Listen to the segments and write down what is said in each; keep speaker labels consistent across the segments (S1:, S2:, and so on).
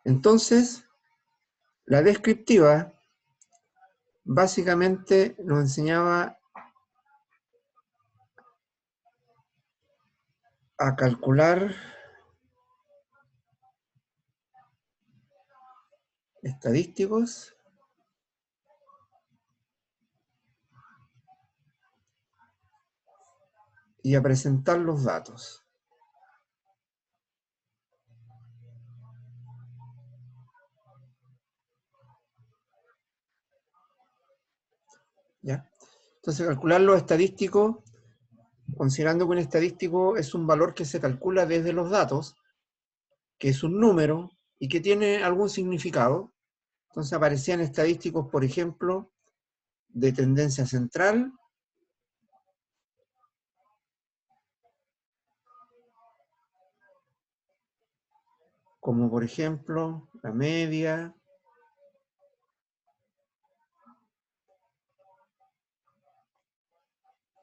S1: Entonces, la descriptiva básicamente nos enseñaba a calcular estadísticos y a presentar los datos. ¿Ya? Entonces, calcular los estadísticos, considerando que un estadístico es un valor que se calcula desde los datos, que es un número y que tiene algún significado. Entonces aparecían estadísticos, por ejemplo, de tendencia central, como por ejemplo la media,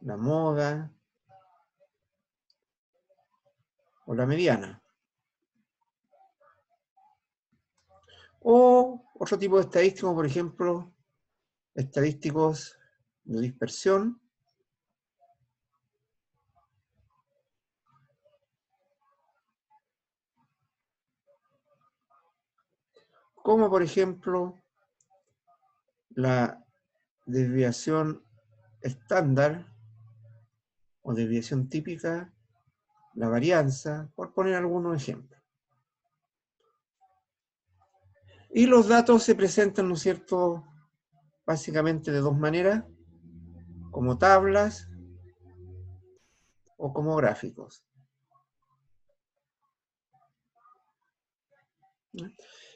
S1: la moda o la mediana. O otro tipo de estadísticos, por ejemplo, estadísticos de dispersión, como por ejemplo la desviación estándar o desviación típica, la varianza, por poner algunos ejemplos. Y los datos se presentan, ¿no es cierto?, básicamente de dos maneras, como tablas o como gráficos.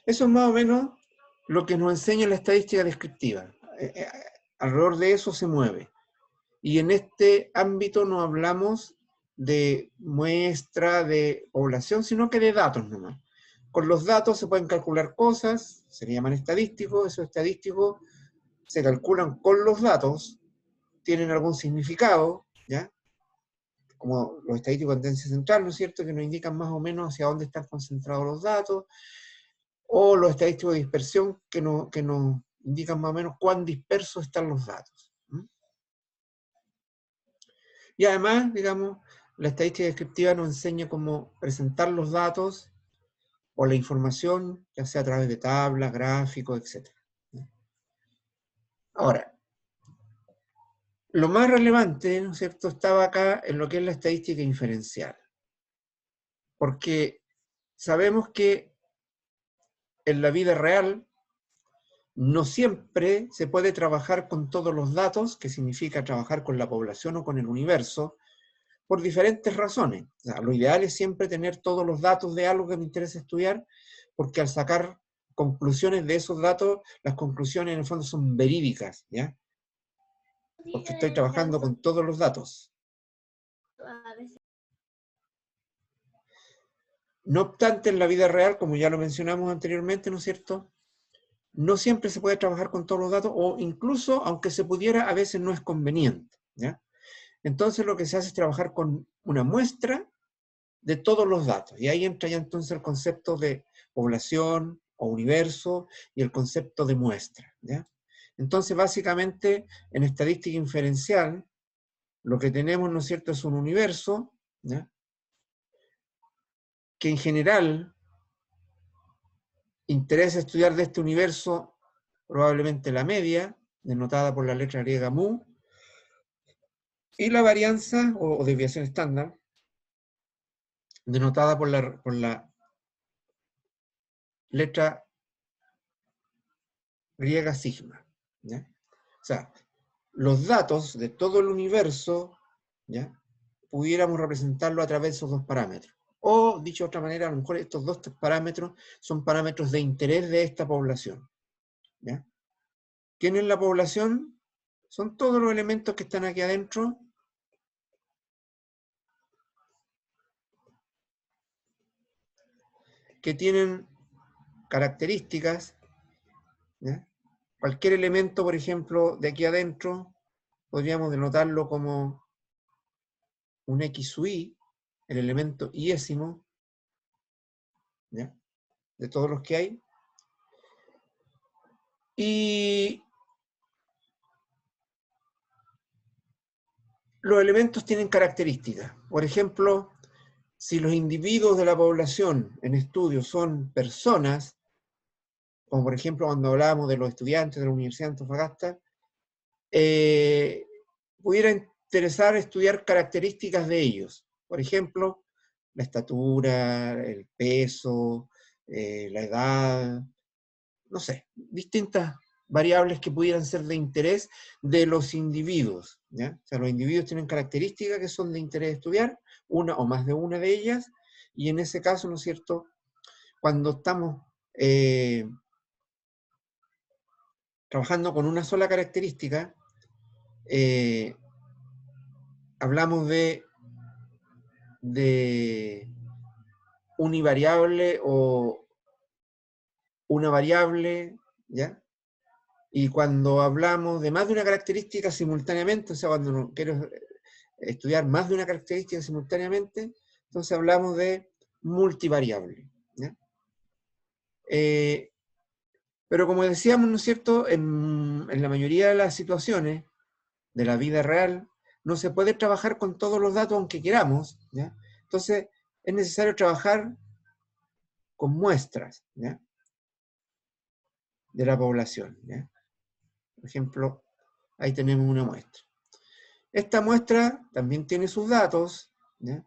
S1: Eso es más o menos lo que nos enseña la estadística descriptiva. Alrededor de eso se mueve. Y en este ámbito no hablamos de muestra de población, sino que de datos nomás. Con los datos se pueden calcular cosas, se llaman estadísticos, esos estadísticos se calculan con los datos, tienen algún significado, ¿ya? Como los estadísticos de tendencia central, ¿no es cierto?, que nos indican más o menos hacia dónde están concentrados los datos, o los estadísticos de dispersión que nos indican más o menos cuán dispersos están los datos. Y además, digamos, la estadística descriptiva nos enseña cómo presentar los datos o la información, ya sea a través de tablas, gráficos, etc. Ahora, lo más relevante, ¿no es cierto?, estaba acá en lo que es la estadística inferencial. Porque sabemos que en la vida real no siempre se puede trabajar con todos los datos, que significa trabajar con la población o con el universo, por diferentes razones. O sea, lo ideal es siempre tener todos los datos de algo que me interesa estudiar, porque al sacar conclusiones de esos datos, las conclusiones en el fondo son verídicas, ¿ya? Porque estoy trabajando con todos los datos. No obstante, en la vida real, como ya lo mencionamos anteriormente, ¿no es cierto?, no siempre se puede trabajar con todos los datos, o incluso, aunque se pudiera, a veces no es conveniente, ¿ya? Entonces lo que se hace es trabajar con una muestra de todos los datos, y ahí entra ya entonces el concepto de población o universo y el concepto de muestra, ¿ya? Entonces básicamente en estadística inferencial lo que tenemos, ¿no es cierto?, es un universo, ¿ya?, que en general interesa estudiar de este universo probablemente la media, denotada por la letra griega mu, y la varianza o desviación estándar, denotada por la letra griega sigma, ¿ya? O sea, los datos de todo el universo, ¿ya?, pudiéramos representarlo a través de esos dos parámetros. O, dicho de otra manera, a lo mejor estos dos parámetros son parámetros de interés de esta población, ¿ya? ¿Quién es la población? Son todos los elementos que están aquí adentro, que tienen características, ¿ya? Cualquier elemento, por ejemplo, de aquí adentro, podríamos denotarlo como un X sub i, el elemento iésimo, ¿ya?, de todos los que hay. Y los elementos tienen características. Por ejemplo, si los individuos de la población en estudio son personas, como por ejemplo cuando hablábamos de los estudiantes de la Universidad de Antofagasta, pudiera interesar estudiar características de ellos. Por ejemplo, la estatura, el peso, la edad, no sé, distintas variables que pudieran ser de interés de los individuos, ¿ya? O sea, los individuos tienen características que son de interés estudiar, una o más de una de ellas, y en ese caso, ¿no es cierto?, cuando estamos trabajando con una sola característica, hablamos de univariable o una variable, ¿ya? Y cuando hablamos de más de una característica simultáneamente, o sea, cuando quiero estudiar más de una característica simultáneamente, entonces hablamos de multivariable, ¿ya? Pero como decíamos, ¿no es cierto?, en la mayoría de las situaciones de la vida real, no se puede trabajar con todos los datos aunque queramos, ¿ya? Entonces, es necesario trabajar con muestras, ¿ya?, de la población, ¿ya? Por ejemplo, ahí tenemos una muestra. Esta muestra también tiene sus datos, ¿ya?,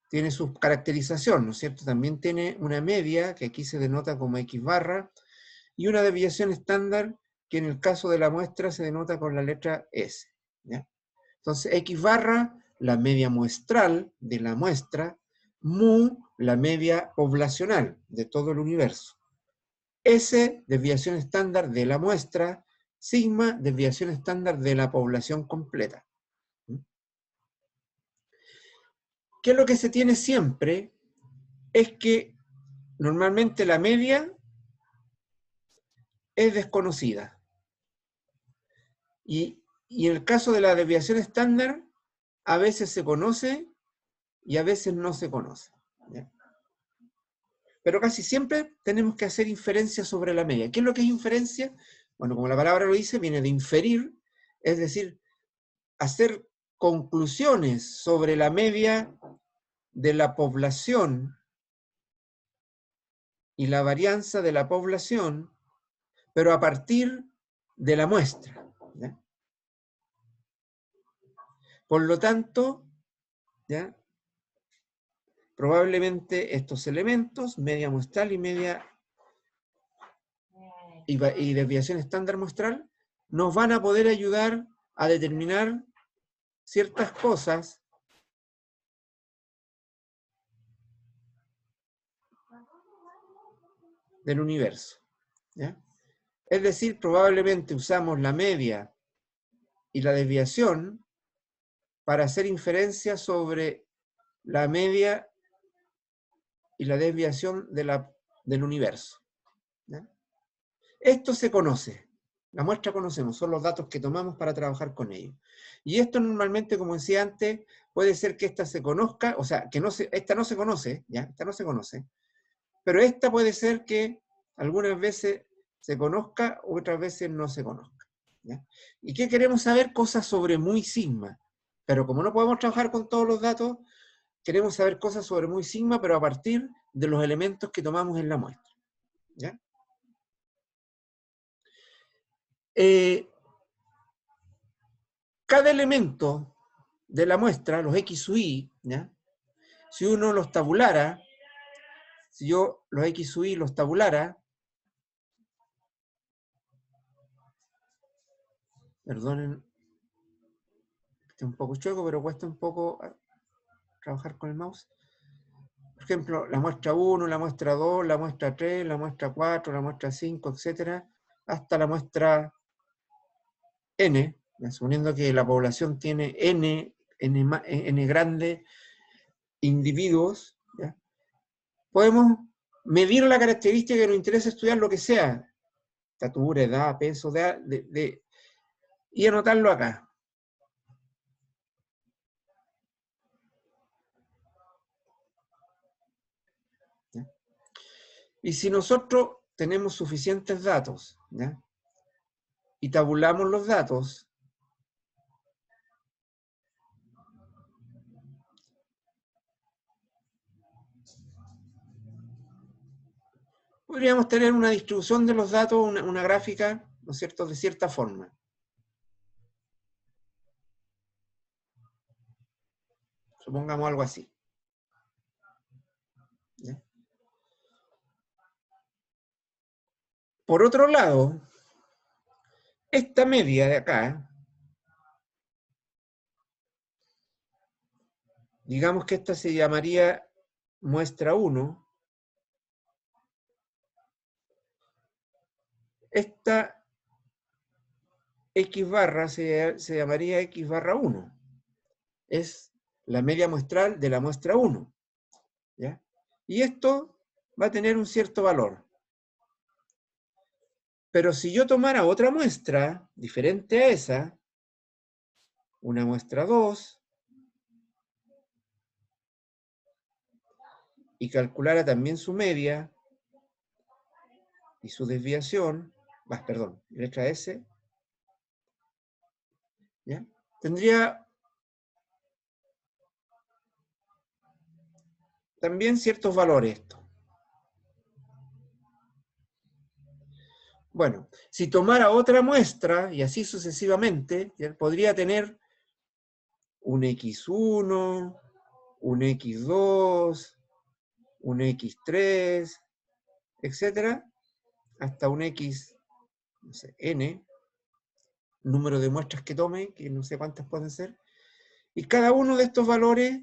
S1: tiene su caracterización, ¿no es cierto? También tiene una media, que aquí se denota como X barra, y una desviación estándar, que en el caso de la muestra se denota con la letra S, ¿ya? Entonces, X barra, la media muestral de la muestra, mu, la media poblacional de todo el universo. S, desviación estándar de la muestra, sigma, desviación estándar de la población completa. ¿Qué es lo que se tiene siempre? Es que normalmente la media es desconocida. Y en el caso de la desviación estándar, a veces se conoce y a veces no se conoce, ¿ya? Pero casi siempre tenemos que hacer inferencias sobre la media. ¿Qué es lo que es inferencia? Bueno, como la palabra lo dice, viene de inferir, es decir, hacer conclusiones sobre la media de la población y la varianza de la población, pero a partir de la muestra, ¿ya? Por lo tanto, ¿ya?, probablemente estos elementos, media muestral y media y desviación estándar muestral, nos van a poder ayudar a determinar ciertas cosas del universo, ¿ya? Es decir, probablemente usamos la media y la desviación para hacer inferencias sobre la media y la desviación del universo, ¿ya? Esto se conoce, la muestra conocemos, son los datos que tomamos para trabajar con ellos. Y esto normalmente, como decía antes, puede ser que esta se conozca, o sea, que esta no se conoce, ¿ya? Esta no se conoce, pero esta puede ser que algunas veces se conozca, otras veces no se conozca, ¿ya? ¿Y qué queremos saber? Cosas sobre muy sigma. Pero como no podemos trabajar con todos los datos, queremos saber cosas sobre muy sigma, pero a partir de los elementos que tomamos en la muestra, ¿ya? Cada elemento de la muestra, los X sub i, ¿ya?, si uno los tabulara, si yo los X sub i los tabulara, perdonen, está un poco chueco, pero cuesta un poco trabajar con el mouse. Por ejemplo, la muestra 1, la muestra 2, la muestra 3, la muestra 4, la muestra 5, etcétera, hasta la muestra n, suponiendo que la población tiene n grandes individuos, ¿ya?, podemos medir la característica que nos interesa estudiar, lo que sea, estatura, edad, peso, y anotarlo acá. ¿Ya? Y si nosotros tenemos suficientes datos, ¿ya? Y tabulamos los datos, podríamos tener una distribución de los datos, una gráfica, ¿no es cierto?, de cierta forma. Supongamos algo así. ¿Ya? Por otro lado, esta media de acá, digamos que esta se llamaría muestra 1. Esta X barra se llamaría X barra 1. Es la media muestral de la muestra 1. ¿Ya? Y esto va a tener un cierto valor. Pero si yo tomara otra muestra, diferente a esa, una muestra 2, y calculara también su media y su desviación, perdón, letra S, ¿ya? Tendría también ciertos valores esto. Bueno, si tomara otra muestra, y así sucesivamente, ¿ya? Podría tener un X1, un X2, un X3, etcétera, hasta un X, no sé, N, número de muestras que tome, que no sé cuántas pueden ser, y cada uno de estos valores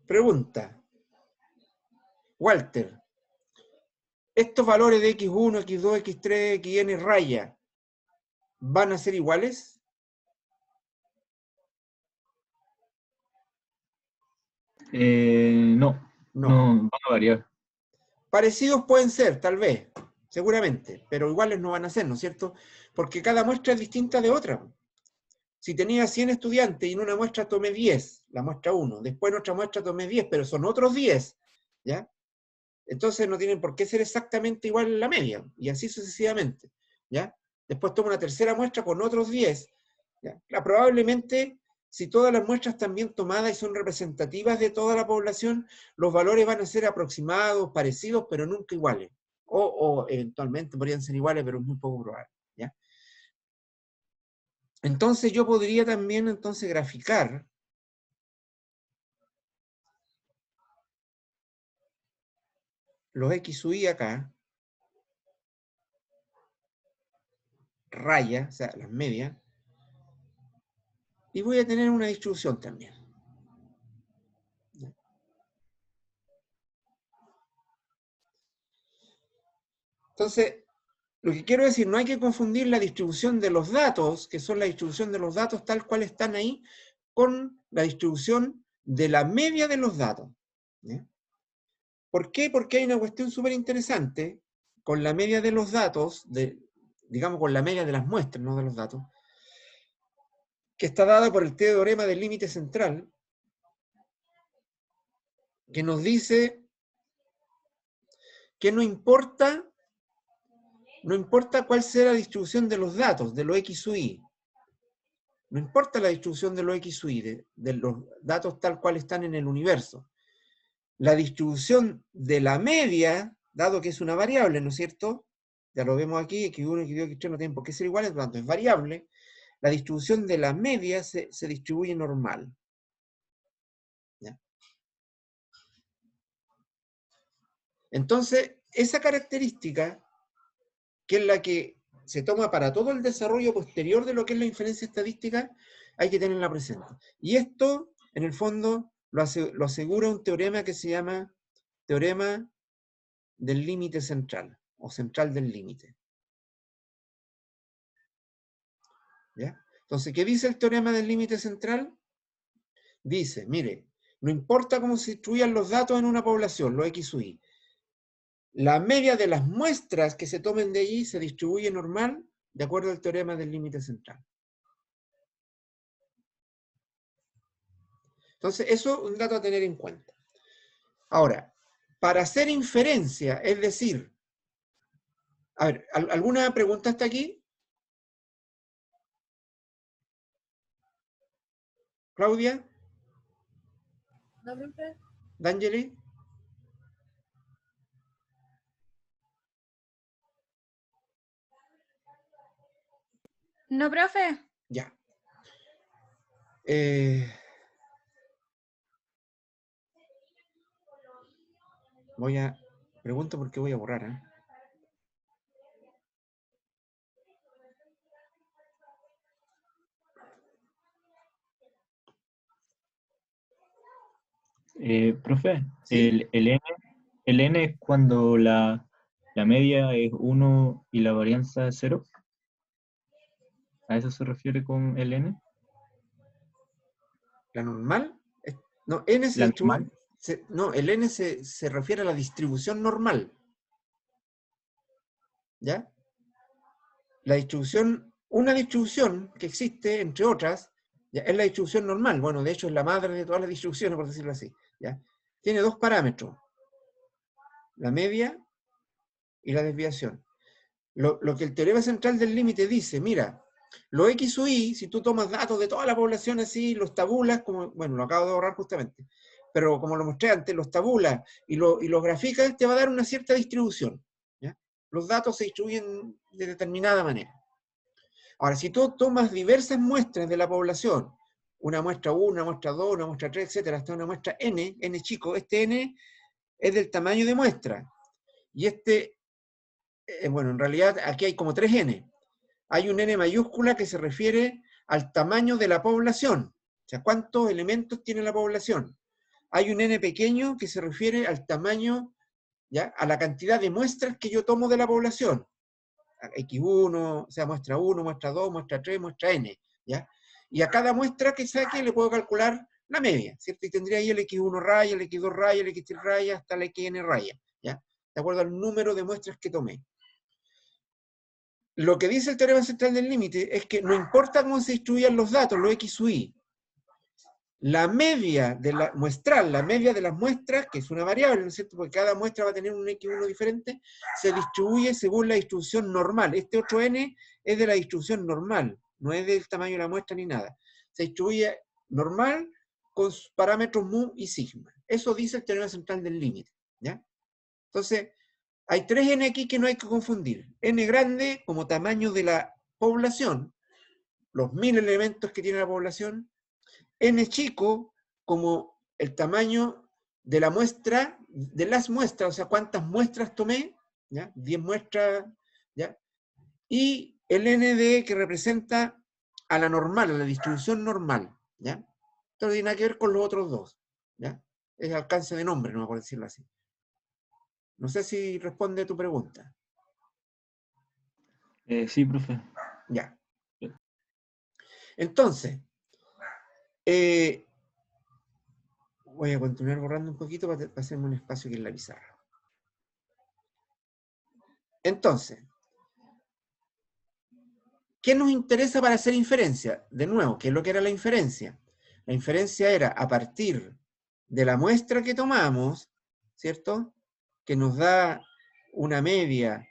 S1: pregunta, Walter, ¿estos valores de X1, X2, X3, XN raya van a ser iguales?
S2: No, no van a variar.
S1: Parecidos pueden ser, tal vez, seguramente, pero iguales no van a ser, ¿no es cierto? Porque cada muestra es distinta de otra. Si tenía 100 estudiantes y en una muestra tomé 10, la muestra 1, después en otra muestra tomé 10, pero son otros 10, ¿ya? Entonces no tienen por qué ser exactamente igual en la media, y así sucesivamente, ¿ya? Después tomo una tercera muestra con otros 10, ¿ya? Probablemente, si todas las muestras están bien tomadas y son representativas de toda la población, los valores van a ser aproximados, parecidos, pero nunca iguales. O eventualmente podrían ser iguales, pero es muy poco probable, ¿ya? Entonces yo podría también entonces graficar los X sub I acá, raya, o sea, las medias, y voy a tener una distribución también. Entonces, lo que quiero decir, no hay que confundir la distribución de los datos, que son la distribución de los datos tal cual están ahí, con la distribución de la media de los datos. ¿Ya? ¿Por qué? Porque hay una cuestión súper interesante con la media de los datos, digamos con la media de las muestras, no de los datos, que está dada por el teorema del límite central, que nos dice que no importa cuál sea la distribución de los datos, de los X sub I. No importa la distribución de los X sub I, de los datos tal cual están en el universo. La distribución de la media, dado que es una variable, ¿no es cierto? Ya lo vemos aquí, X1, X2, X3 no tienen por qué ser iguales, por lo tanto es variable. La distribución de la media se distribuye normal. ¿Ya? Entonces, esa característica, que es la que se toma para todo el desarrollo posterior de lo que es la inferencia estadística, hay que tenerla presente. Y esto, en el fondo, lo asegura un teorema que se llama teorema del límite central, o central del límite. ¿Ya? Entonces, ¿qué dice el teorema del límite central? Dice, mire, no importa cómo se distribuyan los datos en una población, los X sub I, la media de las muestras que se tomen de allí se distribuye normal de acuerdo al teorema del límite central. Entonces, eso es un dato a tener en cuenta. Ahora, para hacer inferencia, es decir, a ver, ¿alguna pregunta hasta aquí? ¿Claudia?
S3: No, profe.
S1: ¿D'Angeli?
S3: No, profe.
S1: Ya. Pregunto por qué voy a borrar, ¿eh?
S2: Profe,
S1: ¿Sí?
S2: el n es cuando la media es 1 y la varianza es 0. ¿A eso se refiere con el n?
S1: ¿La normal? No, n
S2: ¿La normal?
S1: no, el n se refiere a la distribución normal. ¿Ya? La distribución, una distribución que existe, entre otras, ¿ya? Es la distribución normal. Bueno, de hecho es la madre de todas las distribuciones, por decirlo así. ¿Ya? Tiene dos parámetros, la media y la desviación. Lo que el teorema central del límite dice, mira, lo X sub Y, si tú tomas datos de toda la población así, los tabulas, como, bueno, lo acabo de borrar justamente, pero como lo mostré antes, los tabulas y los graficas, te va a dar una cierta distribución. ¿Ya? Los datos se distribuyen de determinada manera. Ahora, si tú tomas diversas muestras de la población, una muestra 1, una muestra 2, una muestra 3, etcétera, hasta una muestra n chico, este n es del tamaño de muestra. Y bueno, en realidad aquí hay como 3 n. Hay un n mayúscula que se refiere al tamaño de la población. O sea, ¿cuántos elementos tiene la población? Hay un n pequeño que se refiere al tamaño, ¿ya? A la cantidad de muestras que yo tomo de la población. X1, o sea, muestra 1, muestra 2, muestra 3, muestra n, ¿ya? Y a cada muestra que saque le puedo calcular la media, ¿cierto? Y tendría ahí el X1 raya, el X2 raya, el X3 raya, hasta la XN raya, ¿ya? De acuerdo al número de muestras que tomé. Lo que dice el teorema central del límite es que no importa cómo se distribuyan los datos, los X sub Y, la media de la muestral, la media de las muestras, que es una variable, ¿no es cierto? Porque cada muestra va a tener un X1 diferente, se distribuye según la distribución normal. Este otro n es de la distribución normal, no es del tamaño de la muestra ni nada. Se distribuye normal con parámetros mu y sigma. Eso dice el teorema central del límite, ¿ya? Entonces, hay 3 n aquí que no hay que confundir. N grande como tamaño de la población, los 1000 elementos que tiene la población. N chico como el tamaño de la muestra, de las muestras, o sea, cuántas muestras tomé, ¿ya? 10 muestras, ¿ya? Y el ND que representa a la normal, a la distribución normal, ¿ya? Esto no tiene nada que ver con los otros dos, ¿ya? Es alcance de nombre, no por decirlo así. No sé si responde a tu pregunta.
S2: Sí, profe.
S1: Ya. Entonces, voy a continuar borrando un poquito para hacerme un espacio aquí en la pizarra. Entonces, ¿qué nos interesa para hacer inferencia? De nuevo, ¿qué es lo que era la inferencia? La inferencia era a partir de la muestra que tomamos, ¿cierto? Que nos da una media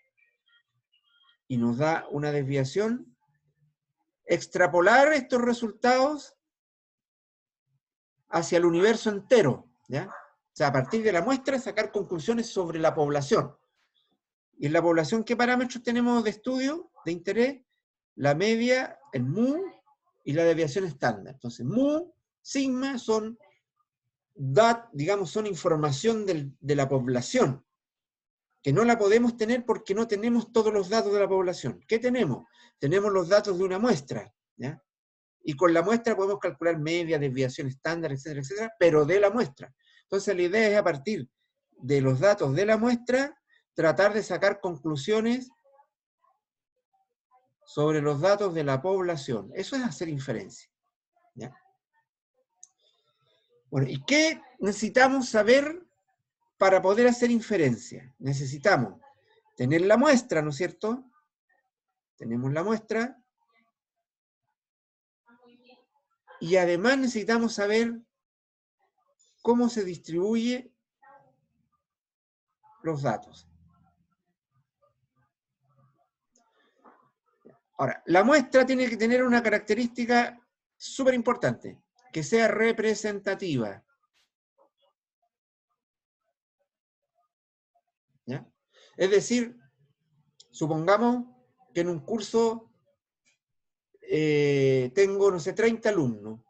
S1: y nos da una desviación, extrapolar estos resultados hacia el universo entero, ¿ya? O sea, a partir de la muestra sacar conclusiones sobre la población. ¿Y en la población qué parámetros tenemos de estudio, de interés? La media, el mu y la desviación estándar. Entonces, mu, sigma son, digamos, son información de la población, que no la podemos tener porque no tenemos todos los datos de la población. ¿Qué tenemos? Tenemos los datos de una muestra, ¿ya? Y con la muestra podemos calcular media, desviación estándar, etcétera, etcétera, pero de la muestra. Entonces la idea es a partir de los datos de la muestra tratar de sacar conclusiones sobre los datos de la población. Eso es hacer inferencia, ¿ya? Bueno, ¿y qué necesitamos saber para poder hacer inferencia? Necesitamos tener la muestra, ¿no es cierto? tenemos la muestra, y además necesitamos saber cómo se distribuyen los datos. Ahora, la muestra tiene que tener una característica súper importante, que sea representativa. ¿Ya? Es decir, supongamos que en un curso tengo, no sé, 30 alumnos.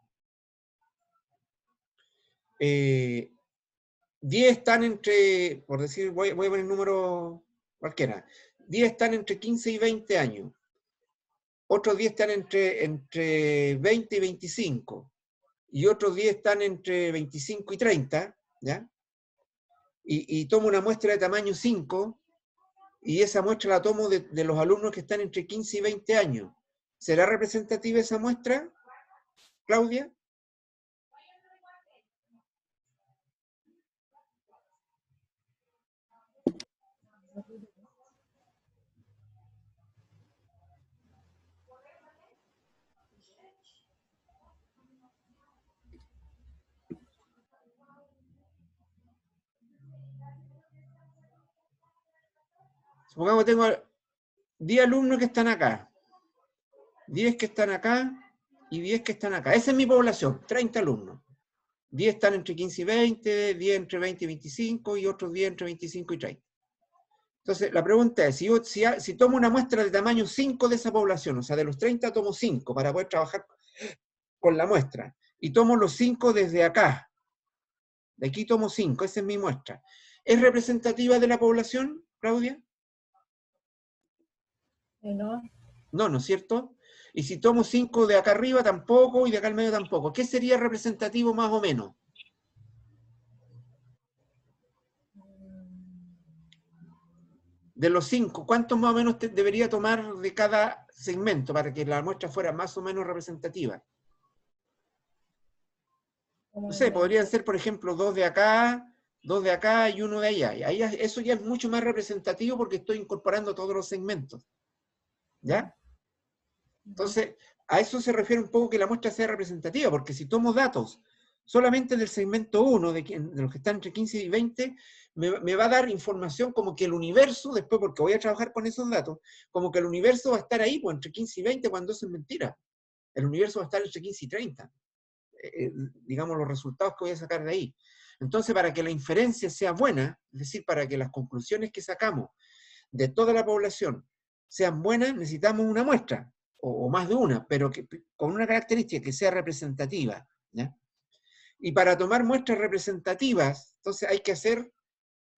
S1: 10 están entre, por decir, voy a poner el número cualquiera, 10 están entre 15 y 20 años. Otros 10 están entre 20 y 25. Y otros 10 están entre 25 y 30, ¿ya? Y tomo una muestra de tamaño 5, y esa muestra la tomo de los alumnos que están entre 15 y 20 años. ¿Será representativa esa muestra, Claudia? Supongamos que tengo 10 alumnos que están acá, 10 que están acá y 10 que están acá. Esa es mi población, 30 alumnos. 10 están entre 15 y 20, 10 entre 20 y 25 y otros 10 entre 25 y 30. Entonces, la pregunta es, si tomo una muestra de tamaño 5 de esa población, o sea, de los 30 tomo 5 para poder trabajar con la muestra, y tomo los 5 desde acá, de aquí tomo 5, esa es mi muestra. ¿Es representativa de la población, Claudia?
S3: No.
S1: No, ¿no es cierto? Y si tomo 5 de acá arriba, tampoco, y de acá al medio tampoco. ¿Qué sería representativo más o menos? De los 5, ¿cuántos más o menos debería tomar de cada segmento para que la muestra fuera más o menos representativa? No sé, podrían ser, por ejemplo, 2 de acá y 1 de allá. Y ahí, eso ya es mucho más representativo porque estoy incorporando todos los segmentos. ¿Ya? Entonces, a eso se refiere un poco que la muestra sea representativa, porque si tomo datos solamente del segmento 1, de los que están entre 15 y 20, me va a dar información como que el universo, después porque voy a trabajar con esos datos, como que el universo va a estar ahí, pues, entre 15 y 20, cuando eso es mentira. El universo va a estar entre 15 y 30. Digamos, los resultados que voy a sacar de ahí. Entonces, para que la inferencia sea buena, es decir, para que las conclusiones que sacamos de toda la población sean buenas, necesitamos una muestra, o más de una, pero con una característica que sea representativa. ¿Ya? Y para tomar muestras representativas, entonces hay que hacer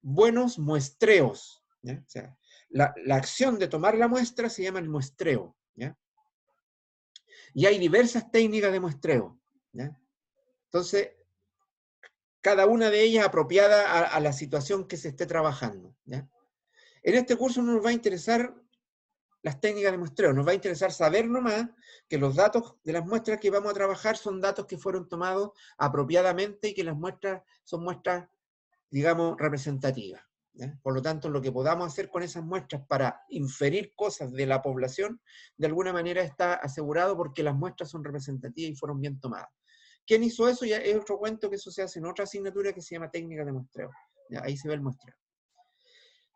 S1: buenos muestreos. ¿Ya? O sea, la acción de tomar la muestra se llama el muestreo. ¿Ya? Y hay diversas técnicas de muestreo. ¿Ya? Entonces, cada una de ellas apropiada a la situación que se esté trabajando. ¿Ya? En este curso no nos va a interesar las técnicas de muestreo, nos va a interesar saber nomás que los datos de las muestras que vamos a trabajar son datos que fueron tomados apropiadamente y que las muestras son muestras, digamos, representativas. ¿Ya? Por lo tanto, lo que podamos hacer con esas muestras para inferir cosas de la población, de alguna manera está asegurado porque las muestras son representativas y fueron bien tomadas. ¿Quién hizo eso? Ya es otro cuento, que eso se hace en otra asignatura que se llama técnica de muestreo. ¿Ya? Ahí se ve el muestreo.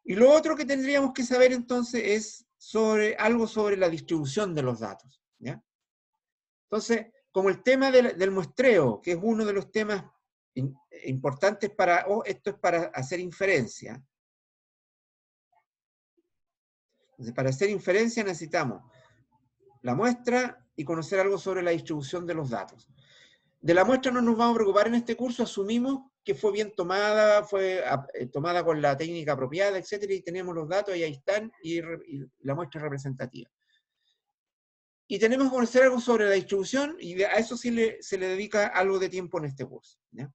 S1: Y lo otro que tendríamos que saber entonces es algo sobre la distribución de los datos. ¿Ya? Entonces, como el tema del muestreo, que es uno de los temas importantes para, esto es para hacer inferencia. Entonces, para hacer inferencia necesitamos la muestra y conocer algo sobre la distribución de los datos. De la muestra no nos vamos a preocupar en este curso, asumimos que fue bien tomada, fue tomada con la técnica apropiada, etcétera, y tenemos los datos y ahí están, y la muestra es representativa. Y tenemos que conocer algo sobre la distribución, y a eso sí se le dedica algo de tiempo en este curso. ¿Ya?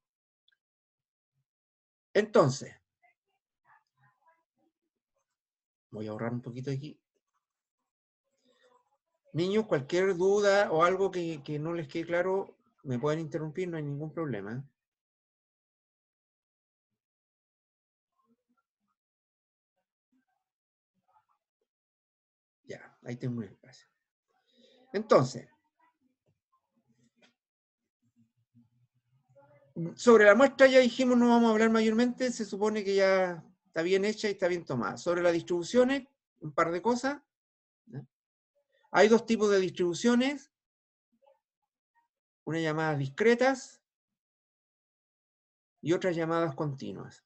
S1: Entonces, voy a ahorrar un poquito aquí. Niños, cualquier duda o algo que no les quede claro, me pueden interrumpir, no hay ningún problema. Ya, Ahí tengo un espacio. Entonces, sobre la muestra ya dijimos, no vamos a hablar mayormente, se supone que ya está bien hecha y está bien tomada. Sobre las distribuciones, un par de cosas. ¿Ya? Hay dos tipos de distribuciones, una llamadas discretas y otras llamadas continuas.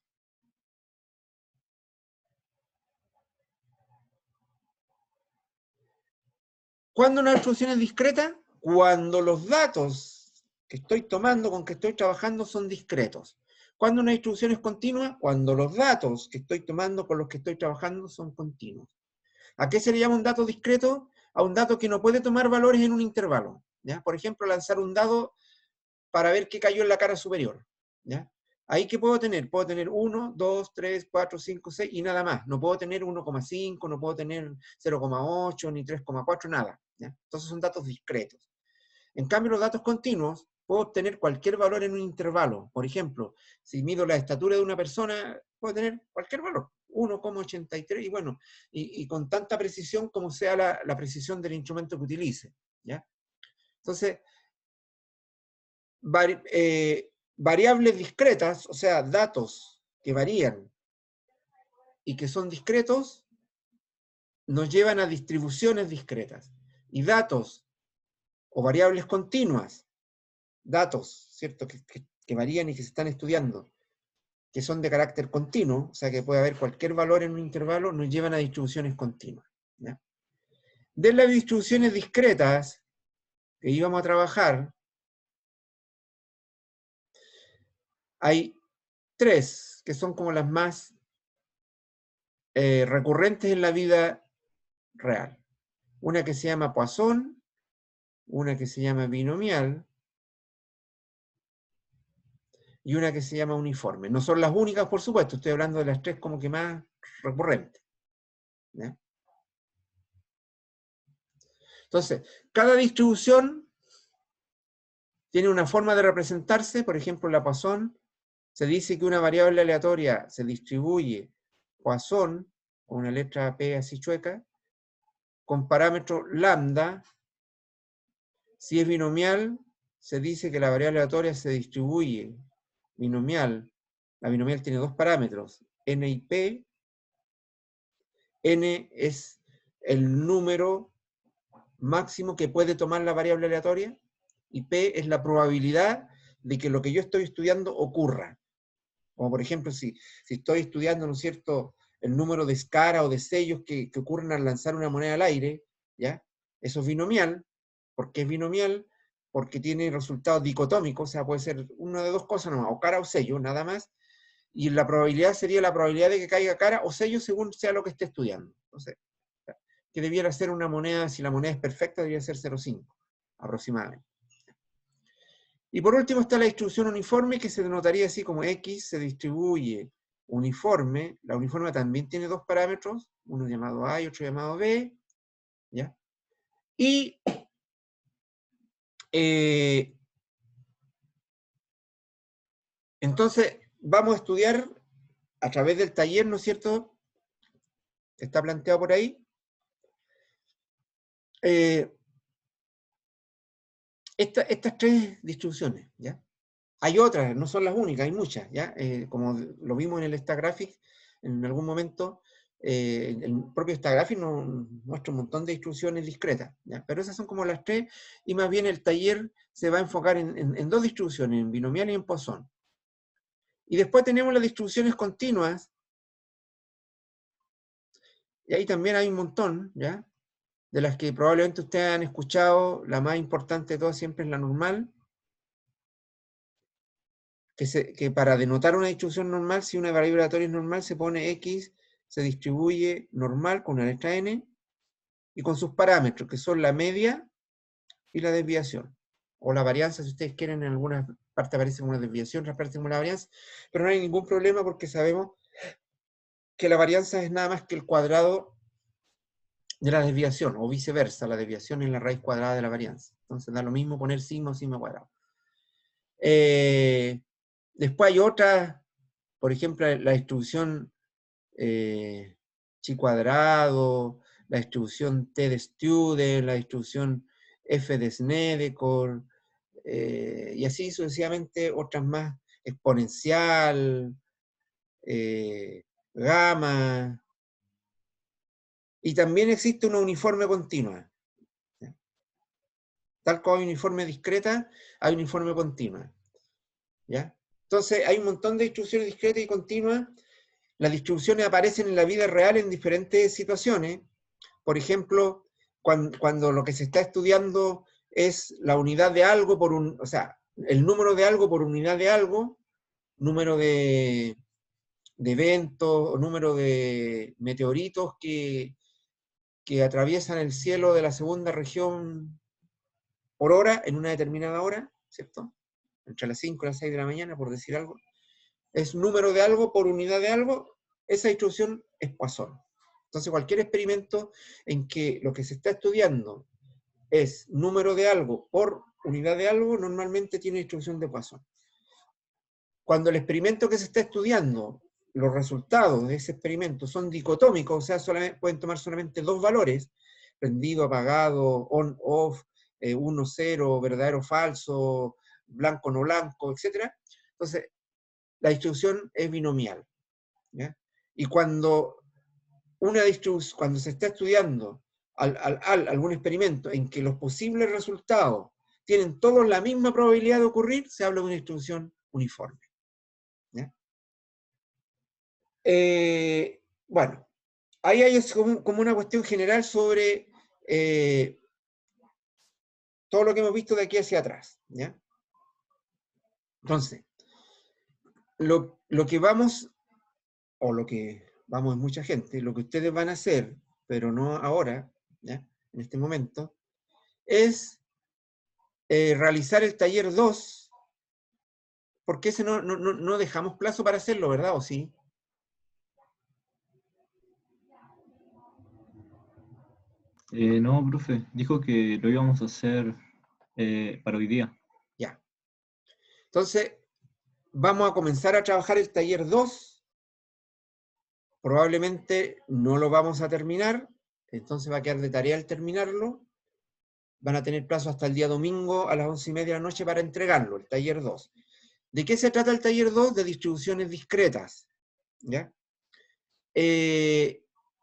S1: ¿Cuándo una distribución es discreta? Cuando los datos que estoy tomando, con que estoy trabajando, son discretos. ¿Cuándo una distribución es continua? Cuando los datos que estoy tomando, con los que estoy trabajando, son continuos. ¿A qué se le llama un dato discreto? A un dato que no puede tomar valores en un intervalo. ¿Ya? Por ejemplo, lanzar un dado para ver qué cayó en la cara superior. ¿Ya? Ahí, ¿qué puedo tener? Puedo tener 1, 2, 3, 4, 5, 6 y nada más. No puedo tener 1,5, no puedo tener 0,8 ni 3,4, nada. ¿Ya? Entonces son datos discretos. En cambio, los datos continuos, puedo obtener cualquier valor en un intervalo. Por ejemplo, si mido la estatura de una persona, puedo tener cualquier valor, 1,83, y bueno, y con tanta precisión como sea la precisión del instrumento que utilice. ¿Ya? Entonces, variables discretas, o sea, datos que varían y que son discretos, nos llevan a distribuciones discretas. Y datos o variables continuas, datos, ¿cierto?, que varían y que se están estudiando, que son de carácter continuo, o sea que puede haber cualquier valor en un intervalo, nos llevan a distribuciones continuas. ¿Ya? De las distribuciones discretas que íbamos a trabajar, hay tres que son como las más recurrentes en la vida real. Una que se llama Poisson, una que se llama binomial, y una que se llama uniforme. No son las únicas, por supuesto, estoy hablando de las tres como que más recurrentes. ¿Ya? Entonces, cada distribución tiene una forma de representarse. Por ejemplo, la Poisson, se dice que una variable aleatoria se distribuye Poisson, con una letra P así chueca, con parámetro lambda. Si es binomial, se dice que la variable aleatoria se distribuye binomial. La binomial tiene dos parámetros, n y p. N es el número máximo que puede tomar la variable aleatoria, y P es la probabilidad de que lo que yo estoy estudiando ocurra. Como por ejemplo, si estoy estudiando, ¿no es cierto?, el número de escaras o de sellos que ocurren al lanzar una moneda al aire, ¿ya? Eso es binomial. ¿Por qué es binomial? Porque tiene resultados dicotómicos, o sea, puede ser una de dos cosas nomás, o cara o sello, nada más, y la probabilidad sería la probabilidad de que caiga cara o sello según sea lo que esté estudiando. Entonces, que debiera ser una moneda, si la moneda es perfecta, debería ser 0,5 aproximadamente. Y por último está la distribución uniforme, que se denotaría así como X se distribuye uniforme. La uniforme también tiene dos parámetros, uno llamado A y otro llamado B. ¿Ya? Y entonces vamos a estudiar a través del taller, ¿no es cierto?, está planteado por ahí, estas tres distribuciones, ¿ya? Hay otras, no son las únicas, hay muchas, ¿ya? Como lo vimos en el Stagraphic, en algún momento, el propio Stagraphic nos muestra un montón de distribuciones discretas, ¿ya? Pero esas son como las tres, y más bien el taller se va a enfocar en dos distribuciones, en binomial y en Poisson. Y después tenemos las distribuciones continuas, y ahí también hay un montón, ¿ya? De las que probablemente ustedes han escuchado, la más importante de todas siempre es la normal, que para denotar una distribución normal, si una variable aleatoria es normal, se pone X, se distribuye normal con una letra n, y con sus parámetros, que son la media y la desviación. O la varianza, si ustedes quieren, en alguna parte aparece como una desviación, en otra parte como la varianza, pero no hay ningún problema porque sabemos que la varianza es nada más que el cuadrado de la desviación, o viceversa, la desviación es la raíz cuadrada de la varianza. Entonces da lo mismo poner sigma o sigma cuadrado. Después hay otra, por ejemplo, la distribución chi cuadrado, la distribución T de Student, la distribución F de Snedeker, y así sucesivamente otras más, exponencial, gamma, y también existe una uniforme continua. Tal como hay uniforme discreta, hay uniforme continua. ¿Ya? Entonces hay un montón de distribuciones discretas y continuas. Las distribuciones aparecen en la vida real en diferentes situaciones. Por ejemplo, cuando lo que se está estudiando es la unidad de algo por o sea, el número de algo por unidad de algo, número de eventos o número de meteoritos que atraviesan el cielo de la segunda región por hora, en una determinada hora, ¿cierto? Entre las 5 y las 6 de la mañana, por decir algo. Es número de algo por unidad de algo, esa distribución es Poisson. Entonces, cualquier experimento en que lo que se está estudiando es número de algo por unidad de algo, normalmente tiene distribución de Poisson. Cuando el experimento que se está estudiando, los resultados de ese experimento son dicotómicos, o sea, pueden tomar solamente dos valores, prendido, apagado, on, off, 1, 0, verdadero, falso, blanco, no blanco, etc. Entonces, la distribución es binomial. ¿Ya? Y cuando cuando se está estudiando algún experimento en que los posibles resultados tienen todos la misma probabilidad de ocurrir, se habla de una distribución uniforme. ¿Ya? Bueno, ahí hay como una cuestión general sobre todo lo que hemos visto de aquí hacia atrás. ¿Ya? Entonces, lo que vamos, o lo que vamos es mucha gente, lo que ustedes van a hacer, pero no ahora, ¿ya? En este momento, es realizar el taller 2, porque ese no dejamos plazo para hacerlo, ¿verdad? ¿O sí?
S2: No, profe, dijo que lo íbamos a hacer para hoy día.
S1: Ya. Entonces, vamos a comenzar a trabajar el taller 2. Probablemente no lo vamos a terminar, entonces va a quedar de tarea el terminarlo. Van a tener plazo hasta el día domingo a las 11:30 de la noche para entregarlo, el taller 2. ¿De qué se trata el taller 2? De distribuciones discretas. ¿Ya?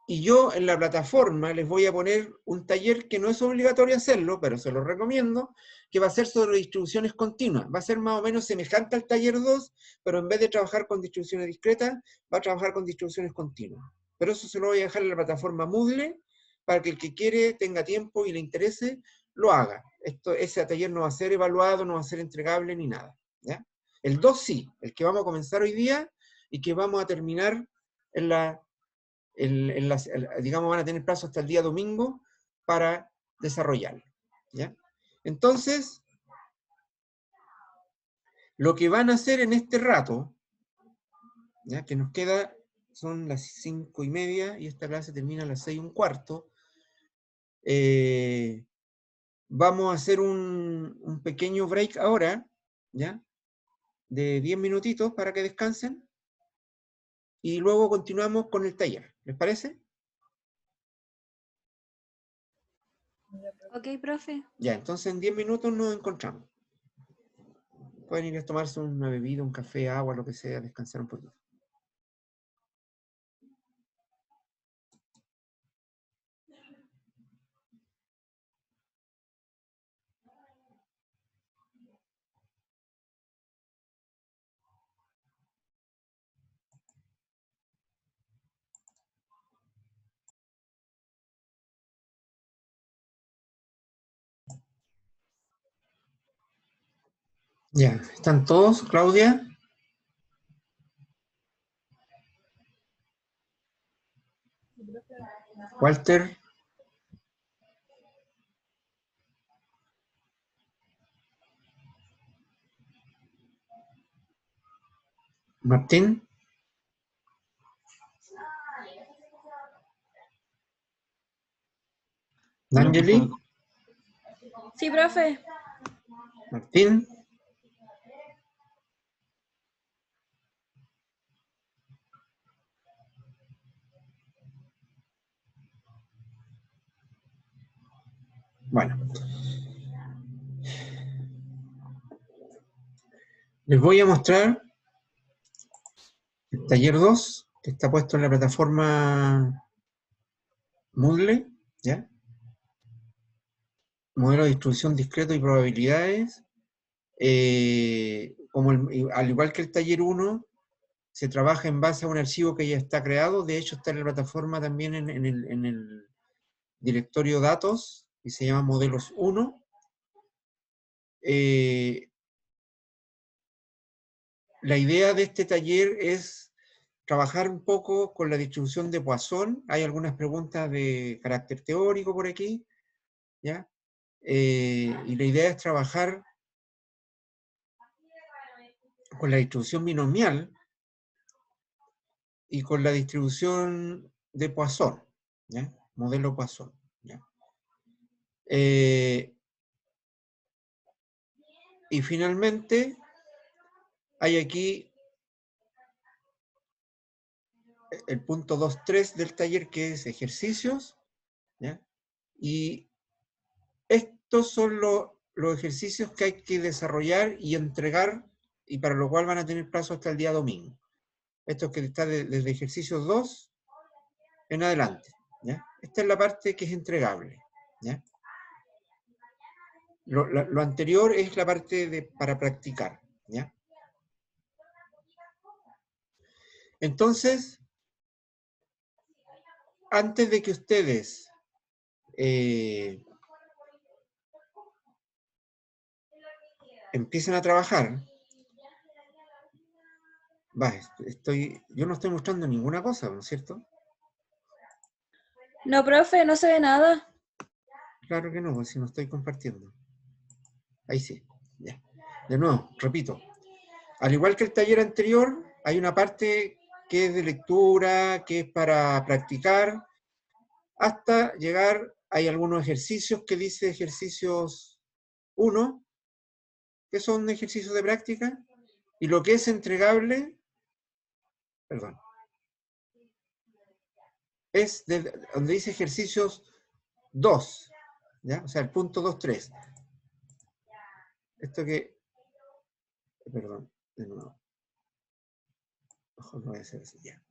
S1: Y yo en la plataforma les voy a poner un taller que no es obligatorio hacerlo, pero se lo recomiendo, que va a ser sobre distribuciones continuas. Va a ser más o menos semejante al taller 2, pero en vez de trabajar con distribuciones discretas, va a trabajar con distribuciones continuas. Pero eso se lo voy a dejar en la plataforma Moodle, para que el que quiere, tenga tiempo y le interese, lo haga. Ese taller no va a ser evaluado, no va a ser entregable ni nada. ¿Ya? El 2 sí, el que vamos a comenzar hoy día y que vamos a terminar digamos, van a tener plazo hasta el día domingo para desarrollarlo. ¿Ya? Entonces, lo que van a hacer en este rato, ¿ya? Que nos queda, son las 5:30 y esta clase termina a las 6:15, vamos a hacer un pequeño break ahora, ¿ya? De 10 minutitos para que descansen, y luego continuamos con el taller. ¿Les parece?
S3: Ok, profe.
S1: Ya, entonces en 10 minutos nos encontramos. Pueden ir a tomarse una bebida, un café, agua, lo que sea, descansar un poquito. Ya, ¿están todos, Claudia? Walter. Martín.
S2: Hola,
S1: D'Angeli.
S2: profe.
S3: Sí, profe.
S1: Martín. Bueno. Les voy a mostrar el taller 2, que está puesto en la plataforma Moodle, ¿ya? Modelo de distribución discreto y probabilidades. Al igual que el taller 1, se trabaja en base a un archivo que ya está creado. De hecho, está en la plataforma también en el directorio datos, y se llama modelos 1. La idea de este taller es trabajar un poco con la distribución de Poisson. Hay algunas preguntas de carácter teórico por aquí, ¿ya? Y la idea es trabajar con la distribución binomial y con la distribución de Poisson, ¿ya? Modelo Poisson, ¿ya? Y finalmente, hay aquí el punto 2.3 del taller, que es ejercicios, ¿ya? Y estos son los ejercicios que hay que desarrollar y entregar, y para lo cual van a tener plazo hasta el día domingo. Esto que está desde ejercicios 2 en adelante, ¿ya? Esta es la parte que es entregable, ¿ya? Lo anterior es la parte para practicar, ¿ya? Entonces, antes de que ustedes empiecen a trabajar, yo no estoy mostrando ninguna cosa, ¿no es cierto?
S3: No, profe, no se ve nada.
S1: Claro que no, pues si no estoy compartiendo. Ahí sí, ya. De nuevo, repito. Al igual que el taller anterior, hay una parte que es de lectura, que es para practicar, hasta llegar, hay algunos ejercicios que dice ejercicios 1, que son ejercicios de práctica, y lo que es entregable, perdón, es donde dice ejercicios 2, ¿ya? O sea, el punto 2.3. Esto que, perdón, de nuevo. Ojo, no voy a hacer así, ya.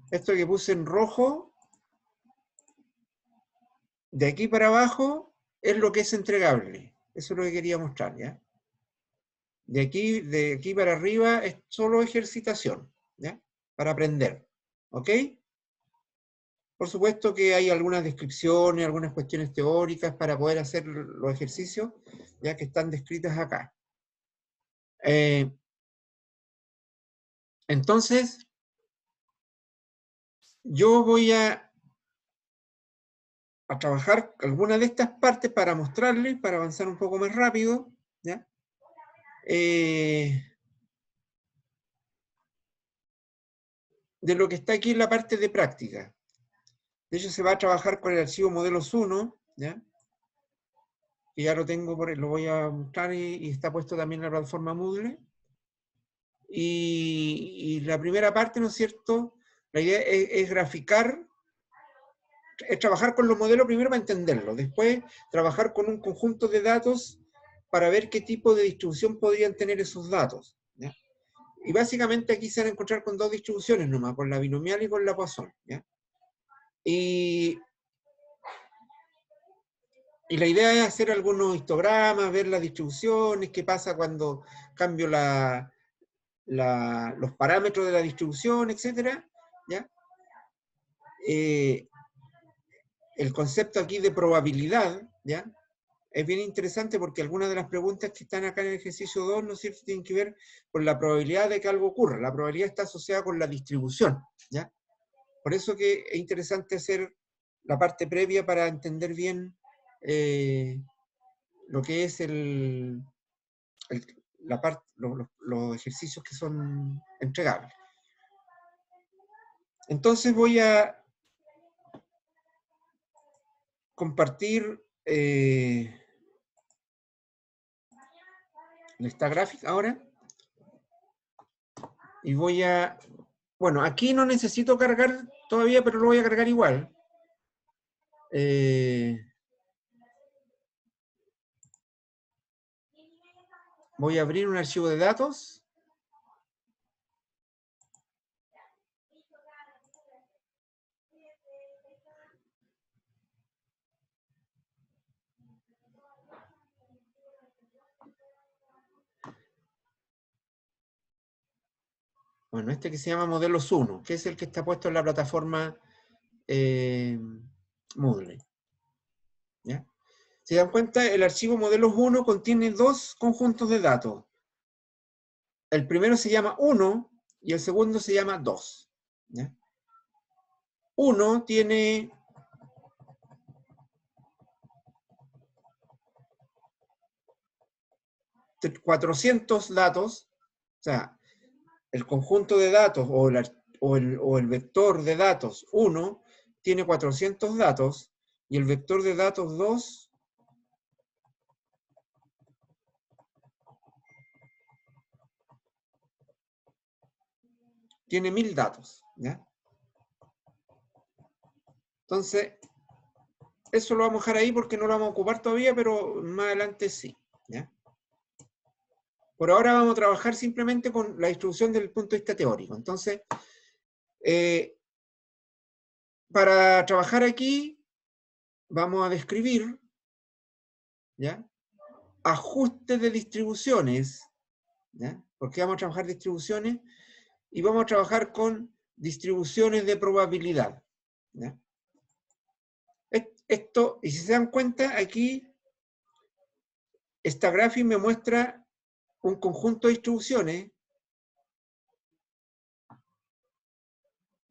S1: Esto que puse en rojo, de aquí para abajo, es lo que es entregable. Eso es lo que quería mostrar, ¿ya? De aquí para arriba es solo ejercitación, ¿ya? Para aprender, ¿ok? Por supuesto que hay algunas descripciones, algunas cuestiones teóricas para poder hacer los ejercicios, ya que están descritas acá. Entonces, yo voy a trabajar alguna de estas partes para mostrarles, para avanzar un poco más rápido, ¿ya? De lo que está aquí en la parte de práctica. De hecho, se va a trabajar con el archivo modelos 1, ¿ya? Que ya lo tengo, lo voy a mostrar, y está puesto también en la plataforma Moodle. Y la primera parte, ¿no es cierto? La idea es graficar, es trabajar con los modelos primero para entenderlos, después trabajar con un conjunto de datos para ver qué tipo de distribución podrían tener esos datos, ¿ya? Y básicamente aquí se van a encontrar con dos distribuciones nomás, con la binomial y con la Poisson, ¿ya? Y la idea es hacer algunos histogramas, ver las distribuciones, qué pasa cuando cambio los parámetros de la distribución, etc. ¿Ya? El concepto aquí de probabilidad, ¿ya? Es bien interesante porque algunas de las preguntas que están acá en el ejercicio 2, ¿no es cierto?, tienen que ver con la probabilidad de que algo ocurra. La probabilidad está asociada con la distribución, ¿ya? Por eso que es interesante hacer la parte previa para entender bien lo que es los ejercicios que son entregables. Entonces voy a compartir esta gráfica ahora. Y voy a... Bueno, aquí no necesito cargar todavía, pero lo voy a cargar igual. Voy a abrir un archivo de datos. Bueno, este que se llama Modelos 1, que es el que está puesto en la plataforma Moodle. ¿Ya? Si dan cuenta, el archivo Modelos 1 contiene dos conjuntos de datos. El primero se llama 1 y el segundo se llama 2. ¿Ya? 1 tiene 400 datos, o sea, el conjunto de datos o el vector de datos 1 tiene 400 datos y el vector de datos 2 tiene 1000 datos. ¿Ya? Entonces, eso lo vamos a dejar ahí porque no lo vamos a ocupar todavía, pero más adelante sí. ¿Ya? Por ahora vamos a trabajar simplemente con la distribución desde el punto de vista teórico. Entonces, para trabajar aquí, vamos a describir, ¿ya?, ajustes de distribuciones, ¿ya? Porque vamos a trabajar distribuciones y vamos a trabajar con distribuciones de probabilidad. ¿Ya? Esto, y si se dan cuenta, aquí esta gráfica me muestra un conjunto de distribuciones